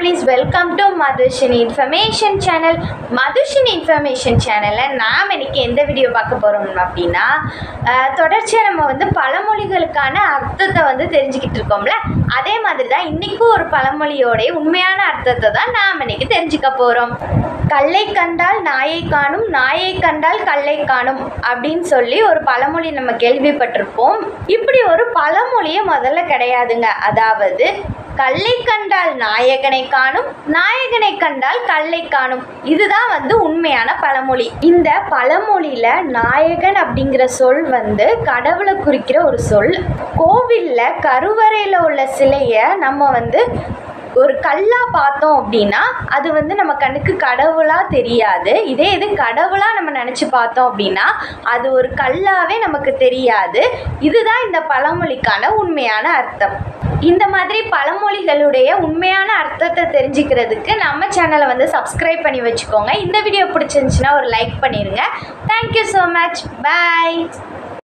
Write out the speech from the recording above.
memories. Welcome to Madhushini Information Channel. Madhushini Information Channel நாம் இன்னைக்கு எந்த வீடியோ பார்க்க போறோம் அப்படினா தொடர்ச்சியா நம்ம வந்து பழமொழிகளுக்கான அர்த்தத்தை வந்து தெரிஞ்சிக்கிட்டு இருக்கோம்ல, அதே மாதிரி தான் இன்னைக்கு ஒரு பழமொழியோட உண்மையான அர்த்தத்தை தான் நாம் இன்னைக்கு தெரிஞ்சுக்க போறோம். கல்லை கண்டால் நாயை காணும், நாயை கண்டால் கல்லை காணும் அப்படின்னு சொல்லி ஒரு பழமொழி நம்ம கேள்விப்பட்டிருப்போம். இப்படி ஒரு பழமொழியே முதல்ல கிடையாதுங்க. அதாவது கல்லை கண்டால் நாயகனை காணும், நாயகனை கண்டால் கல்லை காணும். இதுதான் வந்து உண்மையான பழமொழி. இந்த பழமொழியில நாயகன் அப்படிங்கிற சொல் வந்து கடவுளை குறிக்கிற ஒரு சொல். கோவில்ல கருவறையில உள்ள சிலையை நம்ம வந்து ஒரு கல்லா பார்த்தோம் அப்படின்னா அது வந்து நம்ம கண்ணுக்கு கடவுளா தெரியாது. இதே இது கடவுளா நம்ம நினைச்சு பார்த்தோம் அப்படின்னா அது ஒரு கல்லாவே நமக்கு தெரியாது. இதுதான் இந்த பழமொழிக்கான உண்மையான அர்த்தம். இந்த மாதிரி பழமொழிகளுடைய உண்மையான அர்த்தத்தை தெரிஞ்சுக்கிறதுக்கு நம்ம சேனலை வந்து சப்ஸ்கிரைப் பண்ணி வச்சுக்கோங்க. இந்த வீடியோ பிடிச்சிருந்துச்சுன்னா ஒரு லைக் பண்ணிடுங்க. Thank you so much. பாய்.